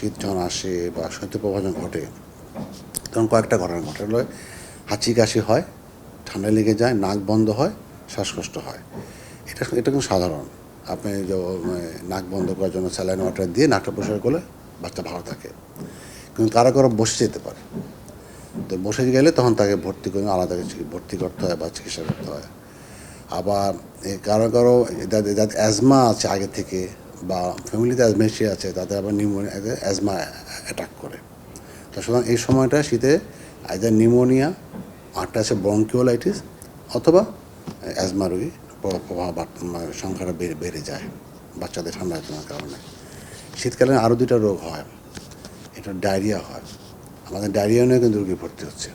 শীত যখন আসে বা শৈত্যপ্রবাহ যখন ঘটে তখন কয়েকটা ঘটনা ঘটে হলো হাঁচি কাশি হয়, ঠান্ডা লেগে যায়, নাক বন্ধ হয়, শ্বাসকষ্ট হয়। এটা কিন্তু সাধারণ। আপনি নাক বন্ধ করার জন্য স্যালাইন ওয়াটার দিয়ে নাকটা পরিষ্কার করলে বাচ্চা ভালো থাকে। কিন্তু কারো কারো বসে যেতে পারে, তো বসে গেলে তখন তাকে ভর্তি করে আলাদা ভর্তি করতে হয় বা চিকিৎসা করতে হয়। আবার কারো কারো যাদের অ্যাজমা আছে আগে থেকে বা ফ্যামিলিতে অ্যাজমেশিয়া আছে তাদের আবার নিউমোনিয়া অ্যাজমা অ্যাটাক করে। তো সুতরাং এই সময়টা শীতে আইদার নিউমোনিয়া, আরটা আছে ব্রঙ্কিওলাইটিস অথবা অ্যাজমা রোগী প্রভাব সংখ্যাটা বেড়ে যায় বাচ্চাদের ঠান্ডা জমার কারণে। শীতকালে আরও দুটো রোগ হয়, এটা ডায়রিয়া হয়। আমাদের ডায়রিয়া নিয়ে কিন্তু রোগী ভর্তি হচ্ছে।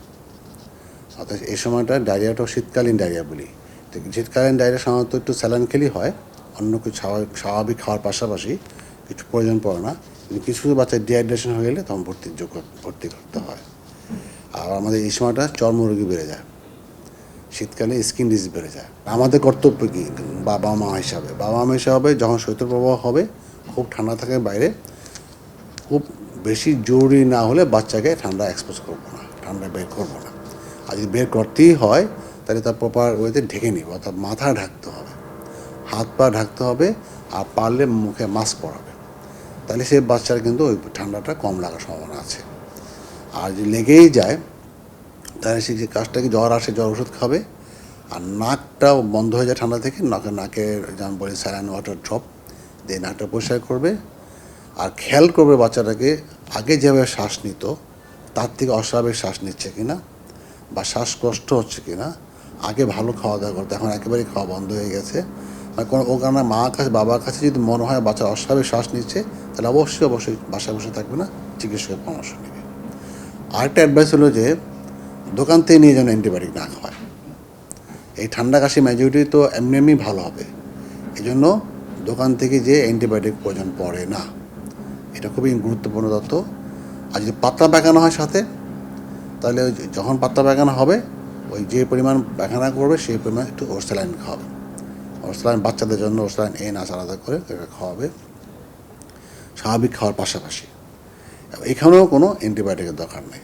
অর্থাৎ এই সময়টা ডায়রিয়াটাও শীতকালীন ডায়রিয়া বলি। তো শীতকালীন ডায়রিয়া সাধারণত একটু স্যালাইন খেলেই হয়, অন্য কিছু স্বাভাবিক খাওয়ার পাশাপাশি কিছু প্রয়োজন পড়ে না। কিন্তু কিছু বাচ্চার ডিহাইড্রেশন হয়ে গেলে তখন ভর্তি করতে হয়। আর আমাদের এই সময়টা চর্মরোগী বেড়ে যায়, শীতকালে স্কিন ডিজিজ বেড়ে যায়। আমাদের কর্তব্য কী বাবা মা হিসাবে যখন শৈত্যপ্রবাহ হবে, খুব ঠান্ডা থাকে বাইরে, খুব বেশি জরুরি না হলে বাচ্চাকে ঠান্ডা এক্সপোজ করবো না, ঠান্ডা বের করবো না। আর যদি বের করতেই হয় তাহলে তার প্রপার ওয়েতে ঢেকে নিব, অর্থাৎ মাথা ঢাকতে হবে, হাত পা ঢাকতে হবে, আর পারলে মুখে মাস্ক পরাবে। তাহলে সে বাচ্চার কিন্তু ওই ঠান্ডাটা কম লাগার সম্ভাবনা আছে। আর যদি লেগেই যায় তাহলে সে যে কাজটা কি জ্বর আসে জ্বর ওষুধ খাবে, আর নাকটাও বন্ধ হয়ে যায় ঠান্ডা থেকে, নাকের যেমন বলি স্যালাইন ওয়াটার ড্রপ দিয়ে নাকটা পরিষ্কার করবে। আর খেয়াল করবে বাচ্চাটাকে আগে যেভাবে শ্বাস নিত তার থেকে অস্বাভাবিক শ্বাস নিচ্ছে কিনা বা শ্বাসকষ্ট হচ্ছে কিনা। আগে ভালো খাওয়া দাওয়া করতো, এখন একেবারেই খাওয়া বন্ধ হয়ে গেছে। মানে কোনো ও কারণে মার কাছে বাবার কাছে যদি মনে হয় বাচ্চা অস্বাভাবিক শ্বাস নিচ্ছে তাহলে অবশ্যই বাসায় বসে থাকবে না, চিকিৎসকের পরামর্শ নেবে। আরেকটা অ্যাডভাইস হলো যে দোকান থেকে নিয়ে যেন অ্যান্টিবায়োটিক না খাওয়ায়। এই ঠান্ডা কাশি মেজরিটি তো এমনি ভালো হবে, এই জন্য দোকান থেকে যে অ্যান্টিবায়োটিক প্রয়োজন পড়ে না, এটা খুবই গুরুত্বপূর্ণ তথ্য। আর যদি পাতলা পায়খানা হয় সাথে, তাহলে ওই যখন পাতলা পায়খানা হবে ওই যে পরিমাণ পায়খানা করবে সেই পরিমাণ একটু ওরসালাইন খাওয়াবে। ওরসালাইন বাচ্চাদের জন্য ওরসালাইন নাচ আলাদা করে এটা খাওয়াবে স্বাভাবিক খাওয়ার পাশাপাশি। এখানেও কোনো অ্যান্টিবায়োটিকের দরকার নেই।